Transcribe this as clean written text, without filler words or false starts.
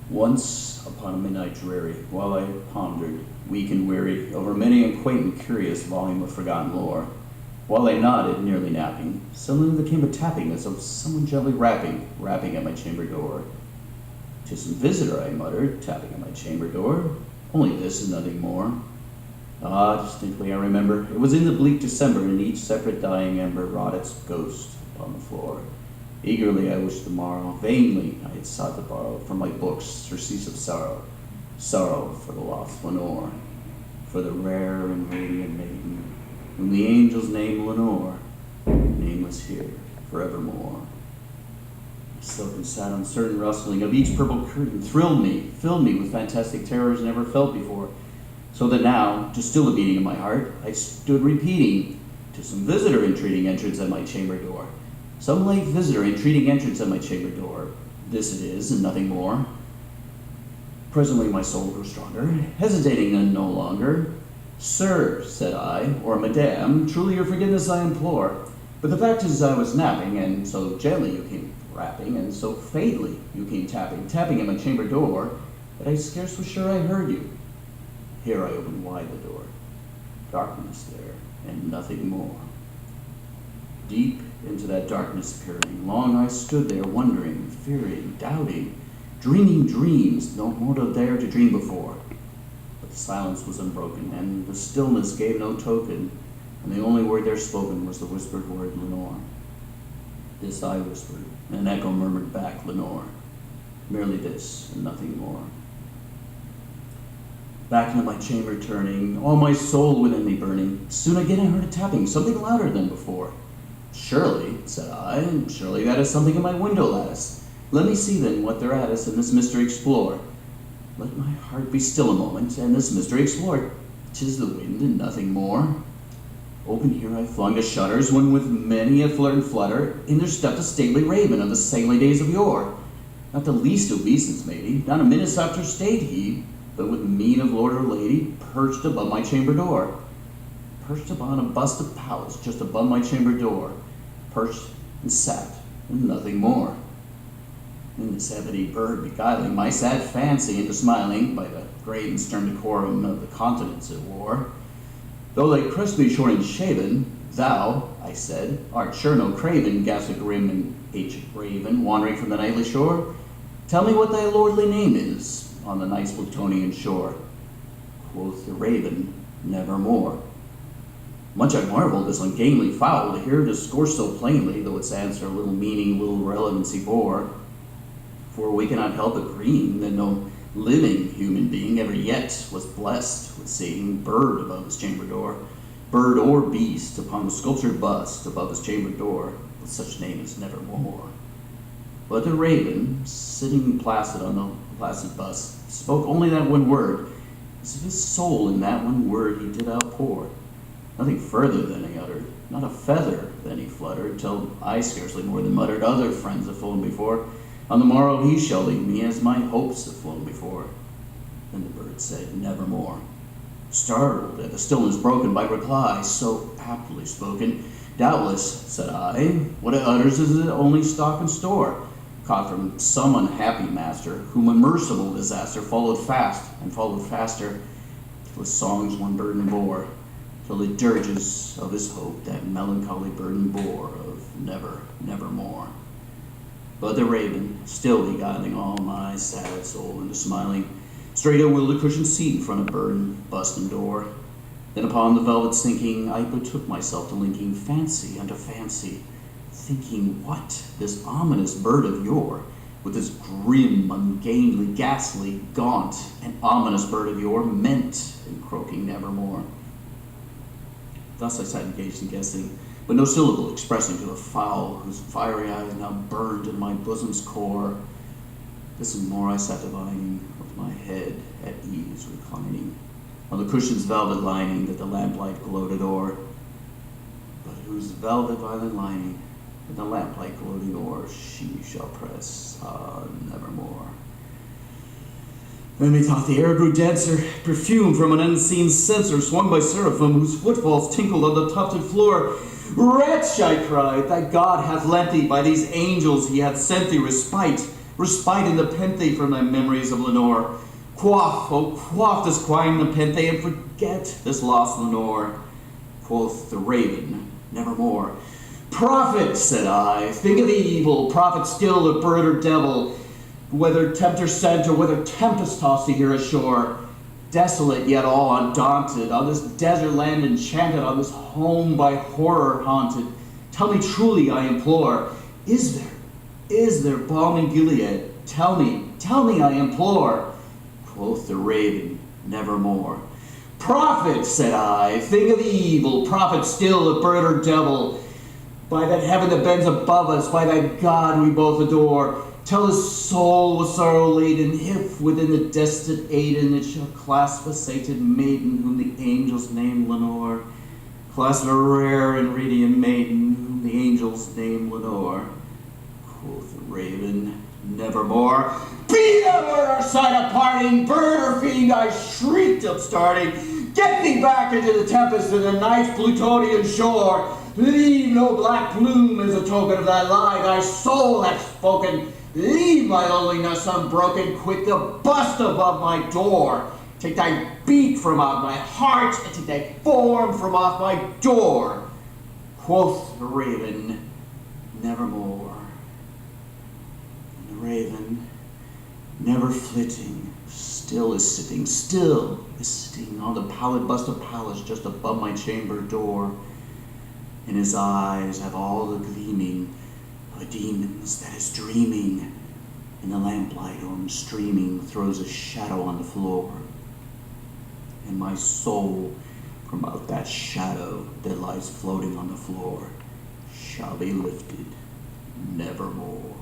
Once upon a midnight dreary, while I pondered, weak and weary, over many and quaint and curious volume of forgotten lore, while I nodded, nearly napping, suddenly there came a tapping as of someone gently rapping at my chamber door. "'Tis some visitor," I muttered, tapping at my chamber door. "Only this and nothing more." Ah, distinctly I remember, it was in the bleak December, and each separate dying ember wrought its ghost upon the floor. Eagerly I wished the morrow, vainly I had sought to borrow from my books surcease of sorrow, sorrow for the lost Lenore, for the rare and radiant maiden, whom the angels name Lenore, nameless here forevermore. The silk and sad uncertain rustling of each purple curtain thrilled me, filled me with fantastic terrors never felt before, so that now, to still the beating of my heart, I stood repeating, "'Tis some visitor entreating entrance at my chamber door. Some late visitor entreating entrance at my chamber door. This it is, and nothing more." Presently my soul grew stronger, hesitating then no longer. "Sir," said I, "or madame, truly your forgiveness I implore. But the fact is I was napping, and so gently you came rapping, and so faintly you came tapping at my chamber door, that I scarce was sure I heard you." Here I opened wide the door. Darkness there, and nothing more. Deep into that darkness peering, long I stood there, wondering, fearing, doubting, dreaming dreams no mortal dared to dream before. But the silence was unbroken, and the stillness gave no token, and the only word there spoken was the whispered word Lenore. This I whispered, and an echo murmured back, Lenore. Merely this, and nothing more. Back into my chamber turning, all my soul within me burning, soon again I heard a tapping, something louder than before. "Surely," said I, "surely that is something in my window lattice. Let me see then what thereat is, and this mystery explore. Let my heart be still a moment, and this mystery explore. 'Tis the wind and nothing more." Open here I flung the shutters, when with many a flirt and flutter, in there stepped a stately raven of the saintly days of yore. Not the least obeisance made he, not a minute after stayed he, but with mien of lord or lady, perched above my chamber door. Perched upon a bust of Pallas, just above my chamber door, perched and sat, and nothing more. And this ebony bird beguiling my sad fancy into smiling, by the grave and stern decorum of the countenance it wore. Though thy crest be short and shaven, thou, I said, art sure no craven, gasped a grim and aged raven, wandering from the nightly shore. "Tell me what thy lordly name is on the nice Plutonian shore." Quoth the raven, "Nevermore." Much I marveled, this ungainly fowl, to hear discourse so plainly, though its answer little meaning, little relevancy bore. For we cannot help agreeing that no living human being ever yet was blessed with seeing bird above his chamber door, bird or beast upon the sculptured bust above his chamber door, with such name as Nevermore. But the raven, sitting placid on the placid bust, spoke only that one word, as if his soul in that one word he did outpour. Nothing further than he uttered, not a feather then he fluttered, till I scarcely more than muttered, "Other friends have flown before. On the morrow he shall leave me, as my hopes have flown before." Then the bird said, "Nevermore." Startled at the stillness broken by reply so aptly spoken, "Doubtless," said I, "what it utters is it only stock and store, caught from some unhappy master, whom a merciful disaster followed fast and followed faster, till his songs one burden bore, till the dirges of his hope that melancholy burden bore of nevermore." But the raven, still beguiling all my sad soul into smiling, straight wheeled a cushioned seat in front of bird and bust and door. Then upon the velvet sinking, I betook myself to linking fancy unto fancy, thinking what this ominous bird of yore, with this grim, ungainly, ghastly, gaunt, and ominous bird of yore, meant in croaking nevermore. Thus I sat engaged in guessing, but no syllable expressing to the fowl whose fiery eyes now burned in my bosom's core. This and more I sat divining, with my head at ease reclining, on the cushion's velvet lining that the lamplight gloated o'er. But whose velvet violet lining that the lamplight gloating o'er she shall press, nevermore. Then methought the air grew denser, perfume from an unseen censer swung by seraphim whose footfalls tinkled on the tufted floor. "Wretch," I cried, "thy God hath lent thee, by these angels he hath sent thee respite. respite in the Nepenthe from thy memories of Lenore. Quaff, oh quaff this quiet Nepenthe, and forget this lost Lenore. Quoth the raven, nevermore. Prophet, said I, think of the evil, prophet still of bird or devil, whether tempter sent or whether tempest tossed thee here ashore. Desolate yet all undaunted, on this desert land enchanted, on this home by horror haunted. Tell me truly, I implore, is there balm in Gilead? Tell me, I implore. Quoth the raven, nevermore. Prophet, said I, think of the evil, prophet still of bird or devil, by that heaven that bends above us, by that God we both adore. Tell his soul with sorrow laden, if within the destined Aiden it shall clasp a sated maiden, whom the angels name Lenore. Clasp a rare and radiant maiden, whom the angels name Lenore. Quoth the raven, nevermore. Be ever our sight of parting, bird or fiend, I shrieked upstarting. Get thee back into the tempest and the night's Plutonian shore. Leave no black plume as a token of thy lie, thy soul hath spoken. Leave my loneliness unbroken, quit the bust above my door. Take thy beak from out my heart, and take thy form from off my door. Quoth the raven, nevermore. And the raven, never flitting, still is sitting on the pallid bust of Pallas just above my chamber door. And his eyes have all the gleaming of a demon's that is dreaming, and the lamplight on streaming throws a shadow on the floor. And my soul from out that shadow that lies floating on the floor shall be lifted nevermore.